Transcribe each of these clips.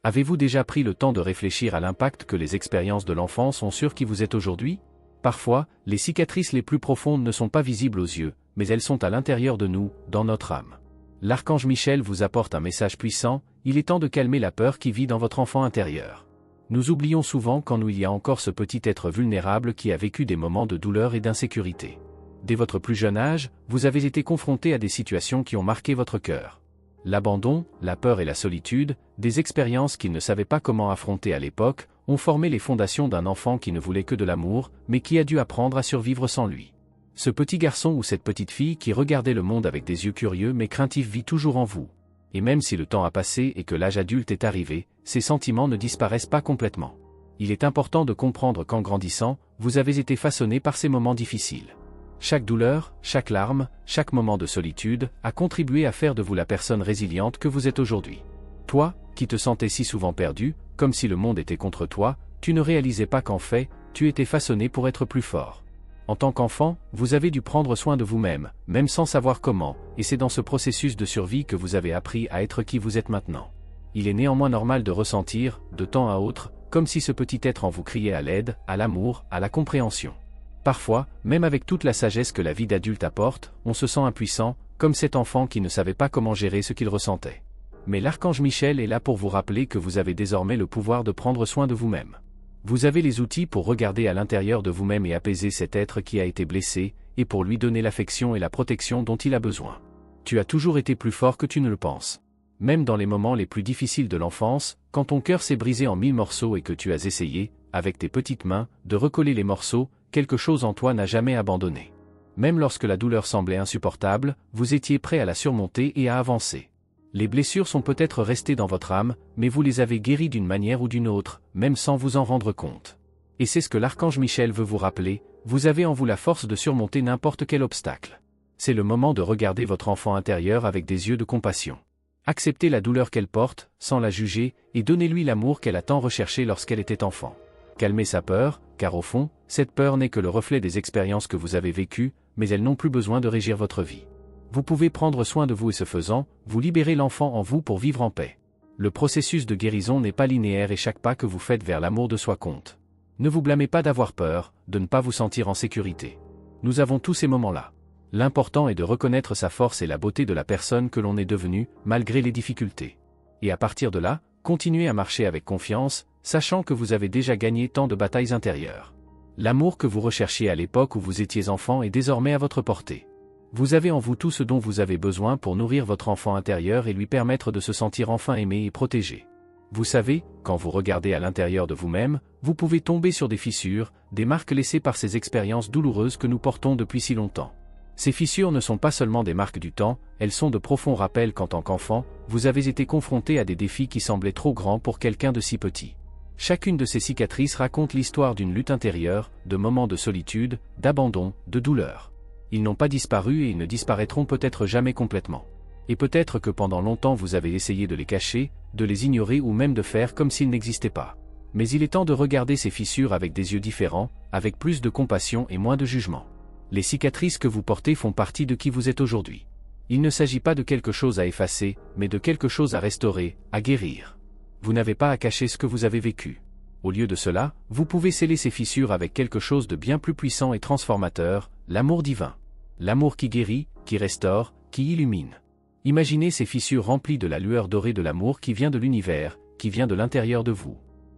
Avez-vous déjà pris le temps de réfléchir à l'impact que les expériences de l'enfance ont sur qui vous êtes aujourd'hui? Parfois, les cicatrices les plus profondes ne sont pas visibles aux yeux, mais elles sont à l'intérieur de nous, dans notre âme. L'archange Michel vous apporte un message puissant, il est temps de calmer la peur qui vit dans votre enfant intérieur. Nous oublions souvent qu'en nous il y a encore ce petit être vulnérable qui a vécu des moments de douleur et d'insécurité. Dès votre plus jeune âge, vous avez été confronté à des situations qui ont marqué votre cœur. L'abandon, la peur et la solitude, des expériences qu'il ne savait pas comment affronter à l'époque, ont formé les fondations d'un enfant qui ne voulait que de l'amour, mais qui a dû apprendre à survivre sans lui. Ce petit garçon ou cette petite fille qui regardait le monde avec des yeux curieux mais craintifs vit toujours en vous. Et même si le temps a passé et que l'âge adulte est arrivé, ces sentiments ne disparaissent pas complètement. Il est important de comprendre qu'en grandissant, vous avez été façonné par ces moments difficiles. Chaque douleur, chaque larme, chaque moment de solitude, a contribué à faire de vous la personne résiliente que vous êtes aujourd'hui. Toi, qui te sentais si souvent perdu, comme si le monde était contre toi, tu ne réalisais pas qu'en fait, tu étais façonné pour être plus fort. En tant qu'enfant, vous avez dû prendre soin de vous-même, même sans savoir comment, et c'est dans ce processus de survie que vous avez appris à être qui vous êtes maintenant. Il est néanmoins normal de ressentir, de temps à autre, comme si ce petit être en vous criait à l'aide, à l'amour, à la compréhension. Parfois, même avec toute la sagesse que la vie d'adulte apporte, on se sent impuissant, comme cet enfant qui ne savait pas comment gérer ce qu'il ressentait. Mais l'archange Michel est là pour vous rappeler que vous avez désormais le pouvoir de prendre soin de vous-même. Vous avez les outils pour regarder à l'intérieur de vous-même et apaiser cet être qui a été blessé, et pour lui donner l'affection et la protection dont il a besoin. Tu as toujours été plus fort que tu ne le penses. Même dans les moments les plus difficiles de l'enfance, quand ton cœur s'est brisé en 1000 morceaux et que tu as essayé, avec tes petites mains, de recoller les morceaux, quelque chose en toi n'a jamais abandonné. Même lorsque la douleur semblait insupportable, vous étiez prêt à la surmonter et à avancer. Les blessures sont peut-être restées dans votre âme, mais vous les avez guéries d'une manière ou d'une autre, même sans vous en rendre compte. Et c'est ce que l'archange Michel veut vous rappeler, vous avez en vous la force de surmonter n'importe quel obstacle. C'est le moment de regarder votre enfant intérieur avec des yeux de compassion. Acceptez la douleur qu'elle porte, sans la juger, et donnez-lui l'amour qu'elle a tant recherché lorsqu'elle était enfant. Calmez sa peur, car au fond, cette peur n'est que le reflet des expériences que vous avez vécues, mais elles n'ont plus besoin de régir votre vie. Vous pouvez prendre soin de vous et ce faisant, vous libérez l'enfant en vous pour vivre en paix. Le processus de guérison n'est pas linéaire et chaque pas que vous faites vers l'amour de soi compte. Ne vous blâmez pas d'avoir peur, de ne pas vous sentir en sécurité. Nous avons tous ces moments-là. L'important est de reconnaître sa force et la beauté de la personne que l'on est devenu, malgré les difficultés. Et à partir de là, continuez à marcher avec confiance, sachant que vous avez déjà gagné tant de batailles intérieures. L'amour que vous recherchiez à l'époque où vous étiez enfant est désormais à votre portée. Vous avez en vous tout ce dont vous avez besoin pour nourrir votre enfant intérieur et lui permettre de se sentir enfin aimé et protégé. Vous savez, quand vous regardez à l'intérieur de vous-même, vous pouvez tomber sur des fissures, des marques laissées par ces expériences douloureuses que nous portons depuis si longtemps. Ces fissures ne sont pas seulement des marques du temps, elles sont de profonds rappels qu'en tant qu'enfant, vous avez été confronté à des défis qui semblaient trop grands pour quelqu'un de si petit. Chacune de ces cicatrices raconte l'histoire d'une lutte intérieure, de moments de solitude, d'abandon, de douleur. Ils n'ont pas disparu et ils ne disparaîtront peut-être jamais complètement. Et peut-être que pendant longtemps vous avez essayé de les cacher, de les ignorer ou même de faire comme s'ils n'existaient pas. Mais il est temps de regarder ces fissures avec des yeux différents, avec plus de compassion et moins de jugement. Les cicatrices que vous portez font partie de qui vous êtes aujourd'hui. Il ne s'agit pas de quelque chose à effacer, mais de quelque chose à restaurer, à guérir. Vous n'avez pas à cacher ce que vous avez vécu. Au lieu de cela, vous pouvez sceller ces fissures avec quelque chose de bien plus puissant et transformateur, l'amour divin. L'amour qui guérit, qui restaure, qui illumine. Imaginez ces fissures remplies de la lueur dorée de l'amour qui vient de l'univers, qui vient de l'intérieur de vous.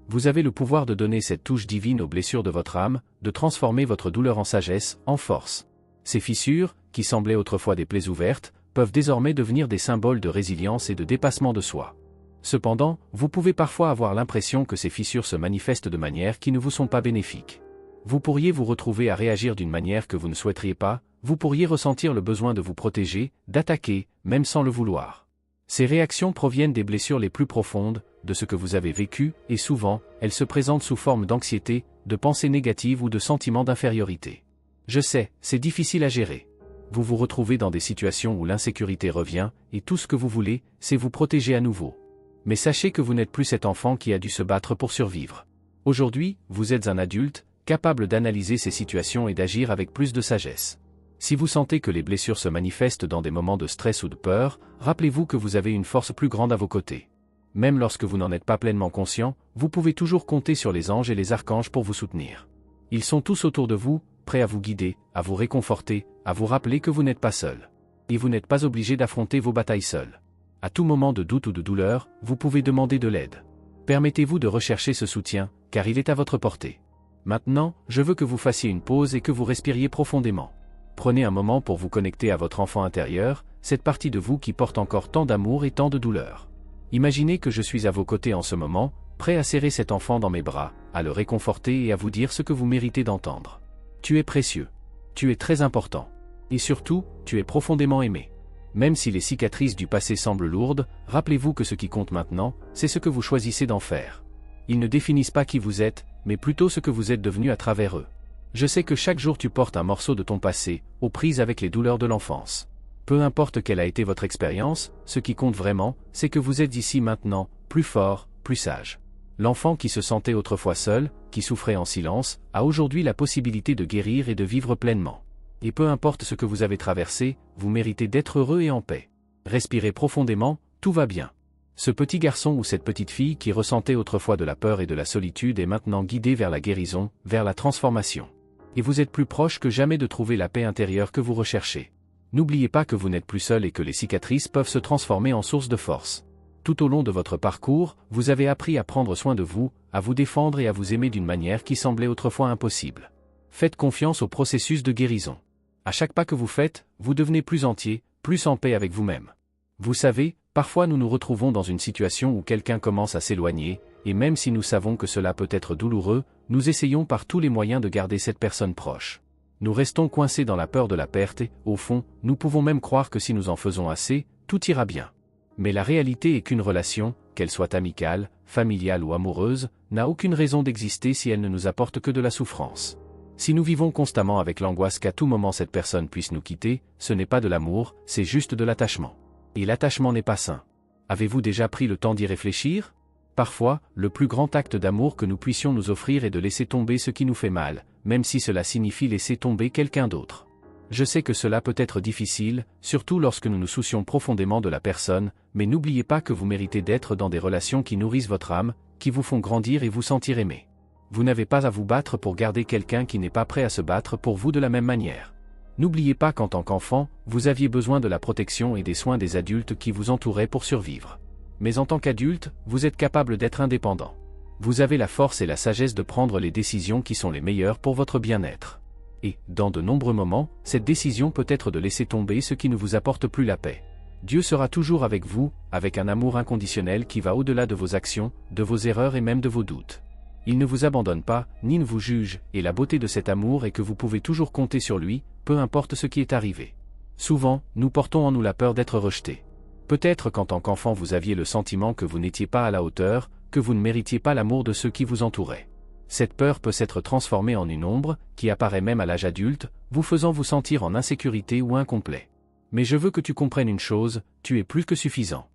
Vous avez le pouvoir de donner cette touche divine aux blessures de votre âme, de transformer votre douleur en sagesse, en force. Ces fissures, qui semblaient autrefois des plaies ouvertes, peuvent désormais devenir des symboles de résilience et de dépassement de soi. Cependant, vous pouvez parfois avoir l'impression que ces fissures se manifestent de manières qui ne vous sont pas bénéfiques. Vous pourriez vous retrouver à réagir d'une manière que vous ne souhaiteriez pas, vous pourriez ressentir le besoin de vous protéger, d'attaquer, même sans le vouloir. Ces réactions proviennent des blessures les plus profondes, de ce que vous avez vécu, et souvent, elles se présentent sous forme d'anxiété, de pensées négatives ou de sentiments d'infériorité. Je sais, c'est difficile à gérer. Vous vous retrouvez dans des situations où l'insécurité revient, et tout ce que vous voulez, c'est vous protéger à nouveau. Mais sachez que vous n'êtes plus cet enfant qui a dû se battre pour survivre. Aujourd'hui, vous êtes un adulte, capable d'analyser ces situations et d'agir avec plus de sagesse. Si vous sentez que les blessures se manifestent dans des moments de stress ou de peur, rappelez-vous que vous avez une force plus grande à vos côtés. Même lorsque vous n'en êtes pas pleinement conscient, vous pouvez toujours compter sur les anges et les archanges pour vous soutenir. Ils sont tous autour de vous, prêts à vous guider, à vous réconforter, à vous rappeler que vous n'êtes pas seul. Et vous n'êtes pas obligé d'affronter vos batailles seul. À tout moment de doute ou de douleur, vous pouvez demander de l'aide. Permettez-vous de rechercher ce soutien, car il est à votre portée. Maintenant, je veux que vous fassiez une pause et que vous respiriez profondément. Prenez un moment pour vous connecter à votre enfant intérieur, cette partie de vous qui porte encore tant d'amour et tant de douleur. Imaginez que je suis à vos côtés en ce moment, prêt à serrer cet enfant dans mes bras, à le réconforter et à vous dire ce que vous méritez d'entendre. Tu es précieux. Tu es très important. Et surtout, tu es profondément aimé. Même si les cicatrices du passé semblent lourdes, rappelez-vous que ce qui compte maintenant, c'est ce que vous choisissez d'en faire. Ils ne définissent pas qui vous êtes, mais plutôt ce que vous êtes devenu à travers eux. Je sais que chaque jour tu portes un morceau de ton passé, aux prises avec les douleurs de l'enfance. Peu importe quelle a été votre expérience, ce qui compte vraiment, c'est que vous êtes ici maintenant, plus fort, plus sage. L'enfant qui se sentait autrefois seul, qui souffrait en silence, a aujourd'hui la possibilité de guérir et de vivre pleinement. Et peu importe ce que vous avez traversé, vous méritez d'être heureux et en paix. Respirez profondément, tout va bien. Ce petit garçon ou cette petite fille qui ressentait autrefois de la peur et de la solitude est maintenant guidé vers la guérison, vers la transformation. Et vous êtes plus proche que jamais de trouver la paix intérieure que vous recherchez. N'oubliez pas que vous n'êtes plus seul et que les cicatrices peuvent se transformer en source de force. Tout au long de votre parcours, vous avez appris à prendre soin de vous, à vous défendre et à vous aimer d'une manière qui semblait autrefois impossible. Faites confiance au processus de guérison. À chaque pas que vous faites, vous devenez plus entier, plus en paix avec vous-même. Vous savez, parfois nous nous retrouvons dans une situation où quelqu'un commence à s'éloigner, et même si nous savons que cela peut être douloureux, nous essayons par tous les moyens de garder cette personne proche. Nous restons coincés dans la peur de la perte et, au fond, nous pouvons même croire que si nous en faisons assez, tout ira bien. Mais la réalité est qu'une relation, qu'elle soit amicale, familiale ou amoureuse, n'a aucune raison d'exister si elle ne nous apporte que de la souffrance. Si nous vivons constamment avec l'angoisse qu'à tout moment cette personne puisse nous quitter, ce n'est pas de l'amour, c'est juste de l'attachement. Et l'attachement n'est pas sain. Avez-vous déjà pris le temps d'y réfléchir ? Parfois, le plus grand acte d'amour que nous puissions nous offrir est de laisser tomber ce qui nous fait mal, même si cela signifie laisser tomber quelqu'un d'autre. Je sais que cela peut être difficile, surtout lorsque nous nous soucions profondément de la personne, mais n'oubliez pas que vous méritez d'être dans des relations qui nourrissent votre âme, qui vous font grandir et vous sentir aimé. Vous n'avez pas à vous battre pour garder quelqu'un qui n'est pas prêt à se battre pour vous de la même manière. N'oubliez pas qu'en tant qu'enfant, vous aviez besoin de la protection et des soins des adultes qui vous entouraient pour survivre. Mais en tant qu'adulte, vous êtes capable d'être indépendant. Vous avez la force et la sagesse de prendre les décisions qui sont les meilleures pour votre bien-être. Et, dans de nombreux moments, cette décision peut être de laisser tomber ce qui ne vous apporte plus la paix. Dieu sera toujours avec vous, avec un amour inconditionnel qui va au-delà de vos actions, de vos erreurs et même de vos doutes. Il ne vous abandonne pas, ni ne vous juge, et la beauté de cet amour est que vous pouvez toujours compter sur lui, peu importe ce qui est arrivé. Souvent, nous portons en nous la peur d'être rejetés. Peut-être qu'en tant qu'enfant vous aviez le sentiment que vous n'étiez pas à la hauteur, que vous ne méritiez pas l'amour de ceux qui vous entouraient. Cette peur peut s'être transformée en une ombre, qui apparaît même à l'âge adulte, vous faisant vous sentir en insécurité ou incomplet. Mais je veux que tu comprennes une chose, tu es plus que suffisant.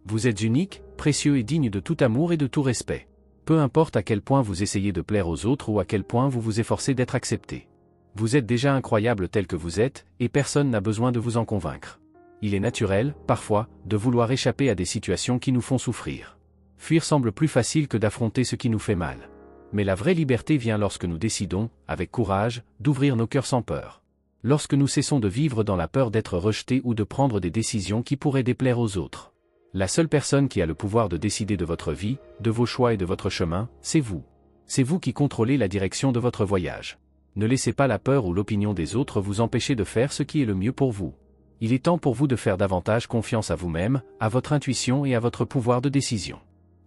Vous êtes unique, précieux et digne de tout amour et de tout respect. Peu importe à quel point vous essayez de plaire aux autres ou à quel point vous vous efforcez d'être accepté. Vous êtes déjà incroyable tel que vous êtes, et personne n'a besoin de vous en convaincre. Il est naturel, parfois, de vouloir échapper à des situations qui nous font souffrir. Fuir semble plus facile que d'affronter ce qui nous fait mal. Mais la vraie liberté vient lorsque nous décidons, avec courage, d'ouvrir nos cœurs sans peur. Lorsque nous cessons de vivre dans la peur d'être rejetés ou de prendre des décisions qui pourraient déplaire aux autres. La seule personne qui a le pouvoir de décider de votre vie, de vos choix et de votre chemin, c'est vous. C'est vous qui contrôlez la direction de votre voyage. Ne laissez pas la peur ou l'opinion des autres vous empêcher de faire ce qui est le mieux pour vous. Il est temps pour vous de faire davantage confiance à vous-même, à votre intuition et à votre pouvoir de décision.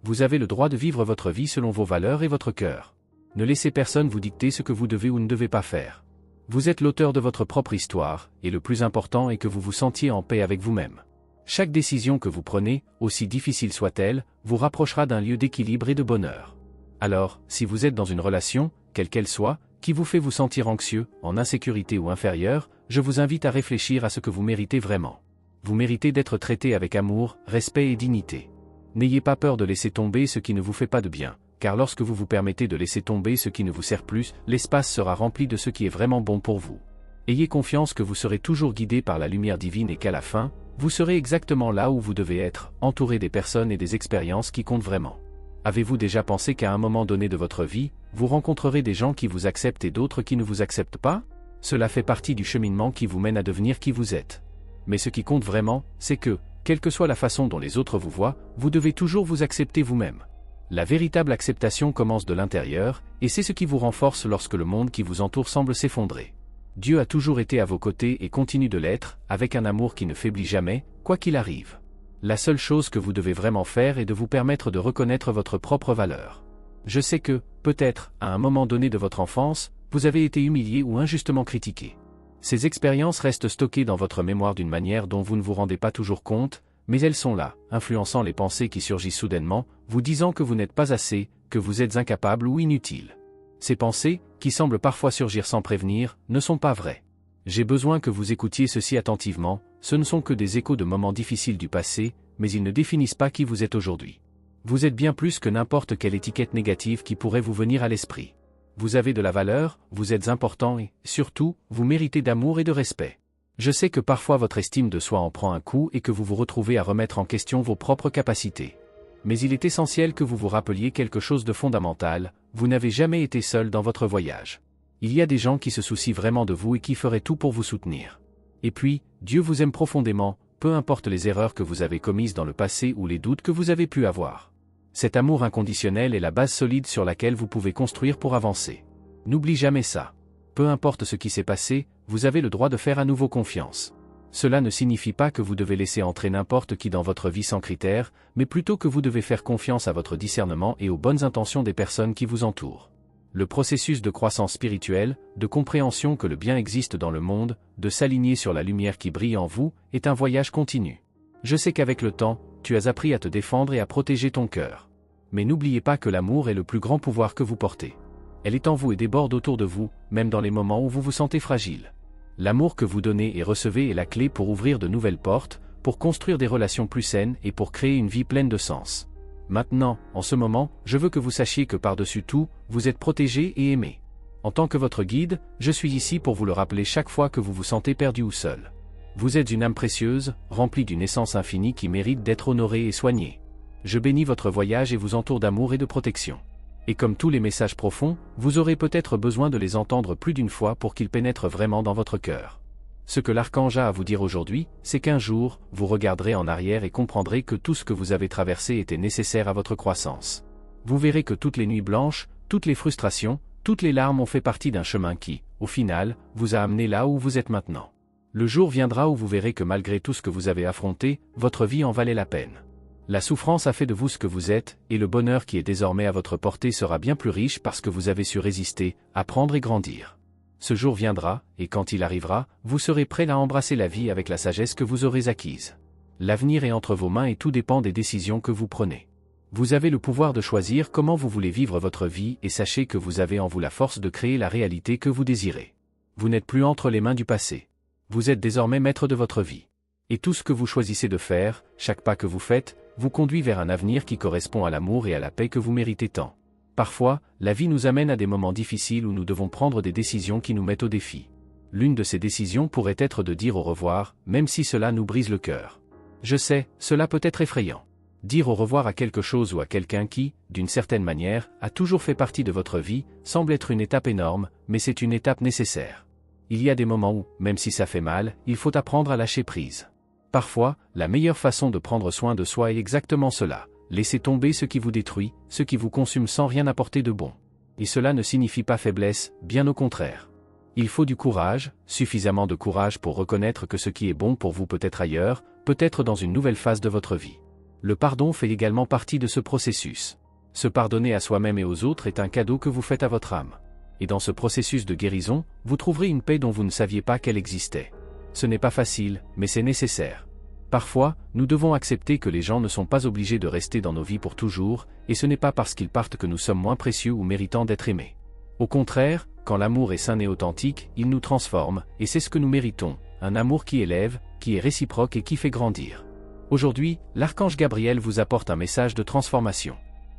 Vous avez le droit de vivre votre vie selon vos valeurs et votre cœur. Ne laissez personne vous dicter ce que vous devez ou ne devez pas faire. Vous êtes l'auteur de votre propre histoire, et le plus important est que vous vous sentiez en paix avec vous-même. Chaque décision que vous prenez, aussi difficile soit-elle, vous rapprochera d'un lieu d'équilibre et de bonheur. Alors, si vous êtes dans une relation, quelle qu'elle soit, qui vous fait vous sentir anxieux, en insécurité ou inférieur, je vous invite à réfléchir à ce que vous méritez vraiment. Vous méritez d'être traité avec amour, respect et dignité. N'ayez pas peur de laisser tomber ce qui ne vous fait pas de bien, car lorsque vous vous permettez de laisser tomber ce qui ne vous sert plus, l'espace sera rempli de ce qui est vraiment bon pour vous. Ayez confiance que vous serez toujours guidé par la lumière divine et qu'à la fin, vous serez exactement là où vous devez être, entouré des personnes et des expériences qui comptent vraiment. Avez-vous déjà pensé qu'à un moment donné de votre vie, vous rencontrerez des gens qui vous acceptent et d'autres qui ne vous acceptent pas? Cela fait partie du cheminement qui vous mène à devenir qui vous êtes. Mais ce qui compte vraiment, c'est que, quelle que soit la façon dont les autres vous voient, vous devez toujours vous accepter vous-même. La véritable acceptation commence de l'intérieur, et c'est ce qui vous renforce lorsque le monde qui vous entoure semble s'effondrer. Dieu a toujours été à vos côtés et continue de l'être, avec un amour qui ne faiblit jamais, quoi qu'il arrive. La seule chose que vous devez vraiment faire est de vous permettre de reconnaître votre propre valeur. Je sais que, peut-être, à un moment donné de votre enfance, vous avez été humilié ou injustement critiqué. Ces expériences restent stockées dans votre mémoire d'une manière dont vous ne vous rendez pas toujours compte, mais elles sont là, influençant les pensées qui surgissent soudainement, vous disant que vous n'êtes pas assez, que vous êtes incapable ou inutile. Ces pensées, qui semblent parfois surgir sans prévenir, ne sont pas vraies. J'ai besoin que vous écoutiez ceci attentivement, ce ne sont que des échos de moments difficiles du passé, mais ils ne définissent pas qui vous êtes aujourd'hui. Vous êtes bien plus que n'importe quelle étiquette négative qui pourrait vous venir à l'esprit. Vous avez de la valeur, vous êtes important et, surtout, vous méritez d'amour et de respect. Je sais que parfois votre estime de soi en prend un coup et que vous vous retrouvez à remettre en question vos propres capacités. Mais il est essentiel que vous vous rappeliez quelque chose de fondamental, vous n'avez jamais été seul dans votre voyage. Il y a des gens qui se soucient vraiment de vous et qui feraient tout pour vous soutenir. Et puis, Dieu vous aime profondément, peu importe les erreurs que vous avez commises dans le passé ou les doutes que vous avez pu avoir. Cet amour inconditionnel est la base solide sur laquelle vous pouvez construire pour avancer. N'oublie jamais ça. Peu importe ce qui s'est passé, vous avez le droit de faire à nouveau confiance. Cela ne signifie pas que vous devez laisser entrer n'importe qui dans votre vie sans critères, mais plutôt que vous devez faire confiance à votre discernement et aux bonnes intentions des personnes qui vous entourent. Le processus de croissance spirituelle, de compréhension que le bien existe dans le monde, de s'aligner sur la lumière qui brille en vous, est un voyage continu. Je sais qu'avec le temps, tu as appris à te défendre et à protéger ton cœur. Mais n'oubliez pas que l'amour est le plus grand pouvoir que vous portez. Elle est en vous et déborde autour de vous, même dans les moments où vous vous sentez fragile. L'amour que vous donnez et recevez est la clé pour ouvrir de nouvelles portes, pour construire des relations plus saines et pour créer une vie pleine de sens. Maintenant, en ce moment, je veux que vous sachiez que par-dessus tout, vous êtes protégé et aimé. En tant que votre guide, je suis ici pour vous le rappeler chaque fois que vous vous sentez perdu ou seul. Vous êtes une âme précieuse, remplie d'une essence infinie qui mérite d'être honorée et soignée. Je bénis votre voyage et vous entoure d'amour et de protection. Et comme tous les messages profonds, vous aurez peut-être besoin de les entendre plus d'une fois pour qu'ils pénètrent vraiment dans votre cœur. Ce que l'archange a à vous dire aujourd'hui, c'est qu'un jour, vous regarderez en arrière et comprendrez que tout ce que vous avez traversé était nécessaire à votre croissance. Vous verrez que toutes les nuits blanches, toutes les frustrations, toutes les larmes ont fait partie d'un chemin qui, au final, vous a amené là où vous êtes maintenant. Le jour viendra où vous verrez que malgré tout ce que vous avez affronté, votre vie en valait la peine. La souffrance a fait de vous ce que vous êtes, et le bonheur qui est désormais à votre portée sera bien plus riche parce que vous avez su résister, apprendre et grandir. Ce jour viendra, et quand il arrivera, vous serez prêt à embrasser la vie avec la sagesse que vous aurez acquise. L'avenir est entre vos mains et tout dépend des décisions que vous prenez. Vous avez le pouvoir de choisir comment vous voulez vivre votre vie et sachez que vous avez en vous la force de créer la réalité que vous désirez. Vous n'êtes plus entre les mains du passé. Vous êtes désormais maître de votre vie. Et tout ce que vous choisissez de faire, chaque pas que vous faites, vous conduit vers un avenir qui correspond à l'amour et à la paix que vous méritez tant. Parfois, la vie nous amène à des moments difficiles où nous devons prendre des décisions qui nous mettent au défi. L'une de ces décisions pourrait être de dire au revoir, même si cela nous brise le cœur. Je sais, cela peut être effrayant. Dire au revoir à quelque chose ou à quelqu'un qui, d'une certaine manière, a toujours fait partie de votre vie, semble être une étape énorme, mais c'est une étape nécessaire. Il y a des moments où, même si ça fait mal, il faut apprendre à lâcher prise. Parfois, la meilleure façon de prendre soin de soi est exactement cela. Laissez tomber ce qui vous détruit, ce qui vous consume sans rien apporter de bon. Et cela ne signifie pas faiblesse, bien au contraire. Il faut du courage, suffisamment de courage pour reconnaître que ce qui est bon pour vous peut être ailleurs, peut-être dans une nouvelle phase de votre vie. Le pardon fait également partie de ce processus. Se pardonner à soi-même et aux autres est un cadeau que vous faites à votre âme. Et dans ce processus de guérison, vous trouverez une paix dont vous ne saviez pas qu'elle existait. Ce n'est pas facile, mais c'est nécessaire. Parfois, nous devons accepter que les gens ne sont pas obligés de rester dans nos vies pour toujours, et ce n'est pas parce qu'ils partent que nous sommes moins précieux ou méritants d'être aimés. Au contraire, quand l'amour est sain et authentique, il nous transforme, et c'est ce que nous méritons, un amour qui élève, qui est réciproque et qui fait grandir. Aujourd'hui, l'archange Gabriel vous apporte un message de transformation.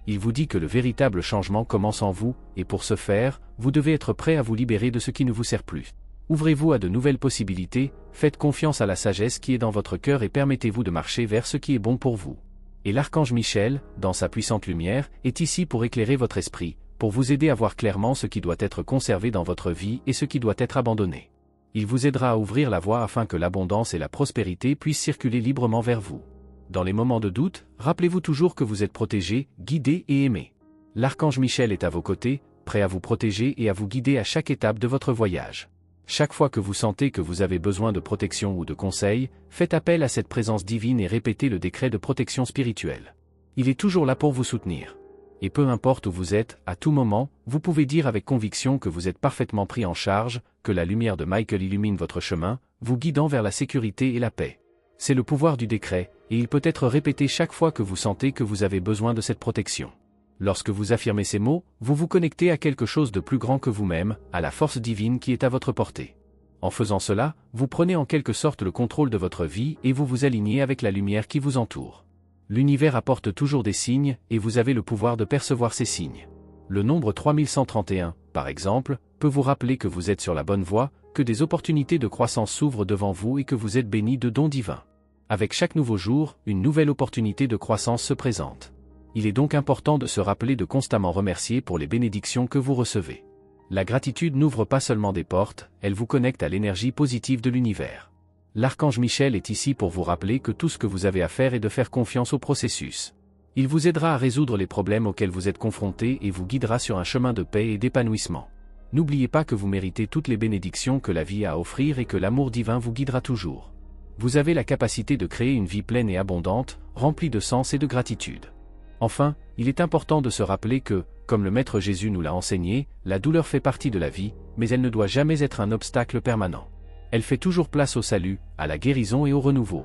Il vous dit que le véritable changement commence en vous, et pour ce faire, vous devez être prêt à vous libérer de ce qui ne vous sert plus. Ouvrez-vous à de nouvelles possibilités, faites confiance à la sagesse qui est dans votre cœur et permettez-vous de marcher vers ce qui est bon pour vous. Et l'archange Michel, dans sa puissante lumière, est ici pour éclairer votre esprit, pour vous aider à voir clairement ce qui doit être conservé dans votre vie et ce qui doit être abandonné. Il vous aidera à ouvrir la voie afin que l'abondance et la prospérité puissent circuler librement vers vous. Dans les moments de doute, rappelez-vous toujours que vous êtes protégé, guidé et aimé. L'archange Michel est à vos côtés, prêt à vous protéger et à vous guider à chaque étape de votre voyage. Chaque fois que vous sentez que vous avez besoin de protection ou de conseils, faites appel à cette présence divine et répétez le décret de protection spirituelle. Il est toujours là pour vous soutenir. Et peu importe où vous êtes, à tout moment, vous pouvez dire avec conviction que vous êtes parfaitement pris en charge, que la lumière de Michael illumine votre chemin, vous guidant vers la sécurité et la paix. C'est le pouvoir du décret, et il peut être répété chaque fois que vous sentez que vous avez besoin de cette protection. Lorsque vous affirmez ces mots, vous vous connectez à quelque chose de plus grand que vous-même, à la force divine qui est à votre portée. En faisant cela, vous prenez en quelque sorte le contrôle de votre vie et vous vous alignez avec la lumière qui vous entoure. L'univers apporte toujours des signes, et vous avez le pouvoir de percevoir ces signes. Le nombre 3131, par exemple, peut vous rappeler que vous êtes sur la bonne voie, que des opportunités de croissance s'ouvrent devant vous et que vous êtes béni de dons divins. Avec chaque nouveau jour, une nouvelle opportunité de croissance se présente. Il est donc important de se rappeler de constamment remercier pour les bénédictions que vous recevez. La gratitude n'ouvre pas seulement des portes, elle vous connecte à l'énergie positive de l'univers. L'archange Michel est ici pour vous rappeler que tout ce que vous avez à faire est de faire confiance au processus. Il vous aidera à résoudre les problèmes auxquels vous êtes confrontés et vous guidera sur un chemin de paix et d'épanouissement. N'oubliez pas que vous méritez toutes les bénédictions que la vie a à offrir et que l'amour divin vous guidera toujours. Vous avez la capacité de créer une vie pleine et abondante, remplie de sens et de gratitude. Enfin, il est important de se rappeler que, comme le Maître Jésus nous l'a enseigné, la douleur fait partie de la vie, mais elle ne doit jamais être un obstacle permanent. Elle fait toujours place au salut, à la guérison et au renouveau.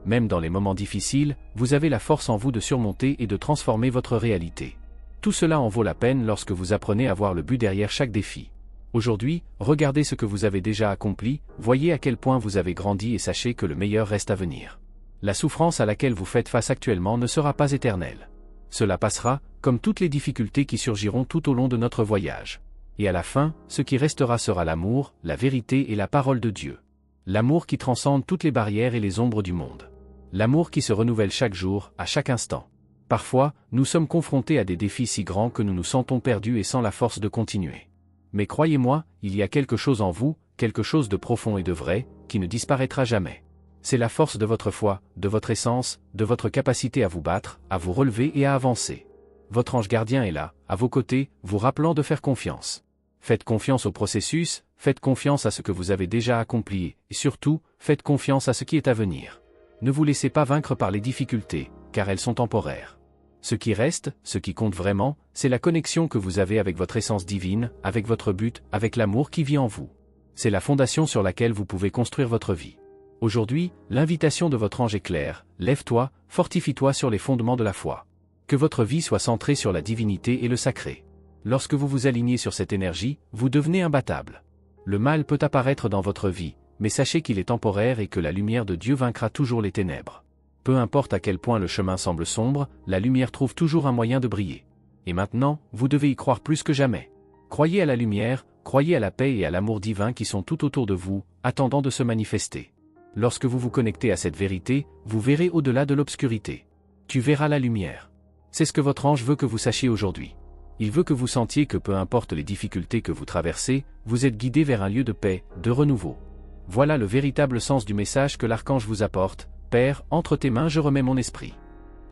Même dans les moments difficiles, vous avez la force en vous de surmonter et de transformer votre réalité. Tout cela en vaut la peine lorsque vous apprenez à voir le but derrière chaque défi. Aujourd'hui, regardez ce que vous avez déjà accompli, voyez à quel point vous avez grandi et sachez que le meilleur reste à venir. La souffrance à laquelle vous faites face actuellement ne sera pas éternelle. Cela passera, comme toutes les difficultés qui surgiront tout au long de notre voyage. Et à la fin, ce qui restera sera l'amour, la vérité et la parole de Dieu. L'amour qui transcende toutes les barrières et les ombres du monde. L'amour qui se renouvelle chaque jour, à chaque instant. Parfois, nous sommes confrontés à des défis si grands que nous nous sentons perdus et sans la force de continuer. Mais croyez-moi, il y a quelque chose en vous, quelque chose de profond et de vrai, qui ne disparaîtra jamais. C'est la force de votre foi, de votre essence, de votre capacité à vous battre, à vous relever et à avancer. Votre ange gardien est là, à vos côtés, vous rappelant de faire confiance. Faites confiance au processus, faites confiance à ce que vous avez déjà accompli, et surtout, faites confiance à ce qui est à venir. Ne vous laissez pas vaincre par les difficultés, car elles sont temporaires. Ce qui reste, ce qui compte vraiment, c'est la connexion que vous avez avec votre essence divine, avec votre but, avec l'amour qui vit en vous. C'est la fondation sur laquelle vous pouvez construire votre vie. Aujourd'hui, l'invitation de votre ange est claire, lève-toi, fortifie-toi sur les fondements de la foi. Que votre vie soit centrée sur la divinité et le sacré. Lorsque vous vous alignez sur cette énergie, vous devenez imbattable. Le mal peut apparaître dans votre vie, mais sachez qu'il est temporaire et que la lumière de Dieu vaincra toujours les ténèbres. Peu importe à quel point le chemin semble sombre, la lumière trouve toujours un moyen de briller. Et maintenant, vous devez y croire plus que jamais. Croyez à la lumière, croyez à la paix et à l'amour divin qui sont tout autour de vous, attendant de se manifester. Lorsque vous vous connectez à cette vérité, vous verrez au-delà de l'obscurité. Tu verras la lumière. C'est ce que votre ange veut que vous sachiez aujourd'hui. Il veut que vous sentiez que peu importe les difficultés que vous traversez, vous êtes guidé vers un lieu de paix, de renouveau. Voilà le véritable sens du message que l'archange vous apporte. Père, entre tes mains je remets mon esprit.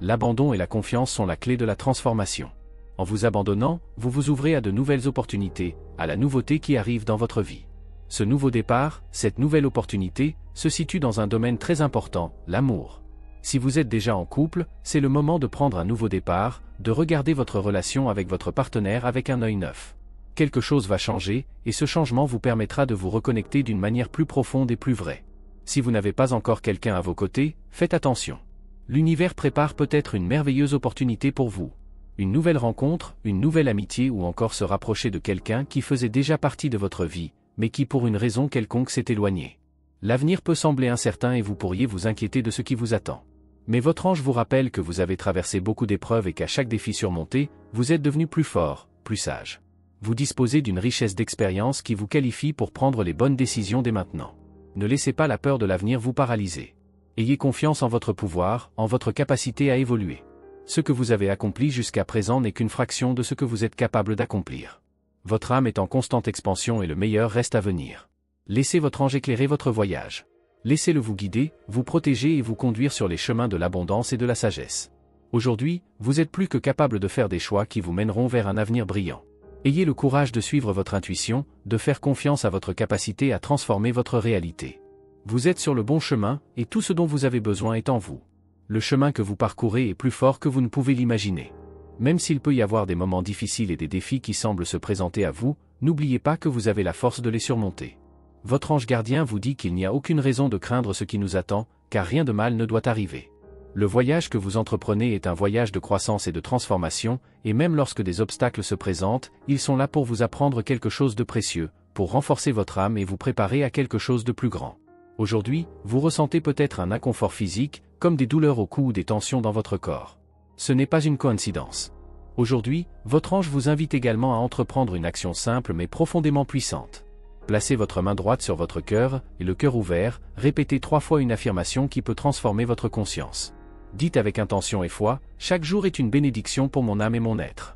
L'abandon et la confiance sont la clé de la transformation. En vous abandonnant, vous vous ouvrez à de nouvelles opportunités, à la nouveauté qui arrive dans votre vie. Ce nouveau départ, cette nouvelle opportunité, se situe dans un domaine très important, l'amour. Si vous êtes déjà en couple, c'est le moment de prendre un nouveau départ, de regarder votre relation avec votre partenaire avec un œil neuf. Quelque chose va changer, et ce changement vous permettra de vous reconnecter d'une manière plus profonde et plus vraie. Si vous n'avez pas encore quelqu'un à vos côtés, faites attention. L'univers prépare peut-être une merveilleuse opportunité pour vous. Une nouvelle rencontre, une nouvelle amitié ou encore se rapprocher de quelqu'un qui faisait déjà partie de votre vie, mais qui pour une raison quelconque s'est éloigné. L'avenir peut sembler incertain et vous pourriez vous inquiéter de ce qui vous attend. Mais votre ange vous rappelle que vous avez traversé beaucoup d'épreuves et qu'à chaque défi surmonté, vous êtes devenu plus fort, plus sage. Vous disposez d'une richesse d'expérience qui vous qualifie pour prendre les bonnes décisions dès maintenant. Ne laissez pas la peur de l'avenir vous paralyser. Ayez confiance en votre pouvoir, en votre capacité à évoluer. Ce que vous avez accompli jusqu'à présent n'est qu'une fraction de ce que vous êtes capable d'accomplir. Votre âme est en constante expansion et le meilleur reste à venir. Laissez votre ange éclairer votre voyage. Laissez-le vous guider, vous protéger et vous conduire sur les chemins de l'abondance et de la sagesse. Aujourd'hui, vous êtes plus que capable de faire des choix qui vous mèneront vers un avenir brillant. Ayez le courage de suivre votre intuition, de faire confiance à votre capacité à transformer votre réalité. Vous êtes sur le bon chemin, et tout ce dont vous avez besoin est en vous. Le chemin que vous parcourez est plus fort que vous ne pouvez l'imaginer. Même s'il peut y avoir des moments difficiles et des défis qui semblent se présenter à vous, n'oubliez pas que vous avez la force de les surmonter. Votre ange gardien vous dit qu'il n'y a aucune raison de craindre ce qui nous attend, car rien de mal ne doit arriver. Le voyage que vous entreprenez est un voyage de croissance et de transformation, et même lorsque des obstacles se présentent, ils sont là pour vous apprendre quelque chose de précieux, pour renforcer votre âme et vous préparer à quelque chose de plus grand. Aujourd'hui, vous ressentez peut-être un inconfort physique, comme des douleurs au cou ou des tensions dans votre corps. Ce n'est pas une coïncidence. Aujourd'hui, votre ange vous invite également à entreprendre une action simple mais profondément puissante. Placez votre main droite sur votre cœur, et le cœur ouvert, répétez 3 fois une affirmation qui peut transformer votre conscience. Dites avec intention et foi, chaque jour est une bénédiction pour mon âme et mon être.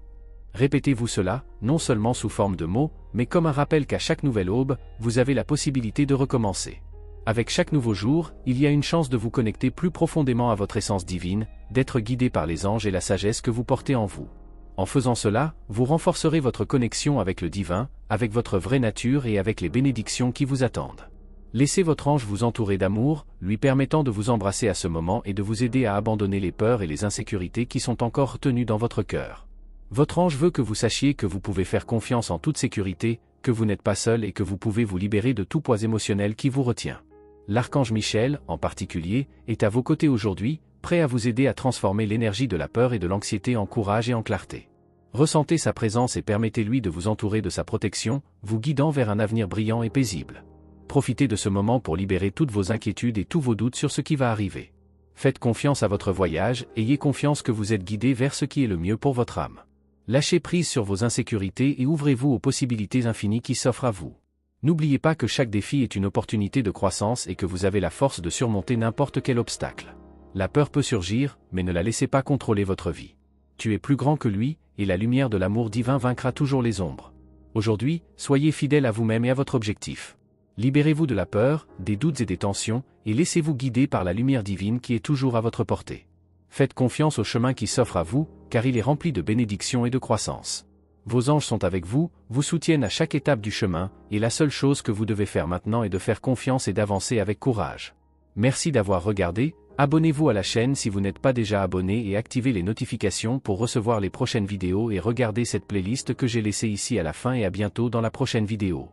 Répétez-vous cela, non seulement sous forme de mots, mais comme un rappel qu'à chaque nouvelle aube, vous avez la possibilité de recommencer. Avec chaque nouveau jour, il y a une chance de vous connecter plus profondément à votre essence divine, d'être guidé par les anges et la sagesse que vous portez en vous. En faisant cela, vous renforcerez votre connexion avec le divin, avec votre vraie nature et avec les bénédictions qui vous attendent. Laissez votre ange vous entourer d'amour, lui permettant de vous embrasser à ce moment et de vous aider à abandonner les peurs et les insécurités qui sont encore retenues dans votre cœur. Votre ange veut que vous sachiez que vous pouvez faire confiance en toute sécurité, que vous n'êtes pas seul et que vous pouvez vous libérer de tout poids émotionnel qui vous retient. L'archange Michel, en particulier, est à vos côtés aujourd'hui, prêt à vous aider à transformer l'énergie de la peur et de l'anxiété en courage et en clarté. Ressentez sa présence et permettez-lui de vous entourer de sa protection, vous guidant vers un avenir brillant et paisible. Profitez de ce moment pour libérer toutes vos inquiétudes et tous vos doutes sur ce qui va arriver. Faites confiance à votre voyage, ayez confiance que vous êtes guidé vers ce qui est le mieux pour votre âme. Lâchez prise sur vos insécurités et ouvrez-vous aux possibilités infinies qui s'offrent à vous. N'oubliez pas que chaque défi est une opportunité de croissance et que vous avez la force de surmonter n'importe quel obstacle. La peur peut surgir, mais ne la laissez pas contrôler votre vie. Tu es plus grand que lui, et la lumière de l'amour divin vaincra toujours les ombres. Aujourd'hui, soyez fidèle à vous-même et à votre objectif. Libérez-vous de la peur, des doutes et des tensions, et laissez-vous guider par la lumière divine qui est toujours à votre portée. Faites confiance au chemin qui s'offre à vous, car il est rempli de bénédictions et de croissance. Vos anges sont avec vous, vous soutiennent à chaque étape du chemin, et la seule chose que vous devez faire maintenant est de faire confiance et d'avancer avec courage. Merci d'avoir regardé, abonnez-vous à la chaîne si vous n'êtes pas déjà abonné et activez les notifications pour recevoir les prochaines vidéos et regardez cette playlist que j'ai laissée ici à la fin et à bientôt dans la prochaine vidéo.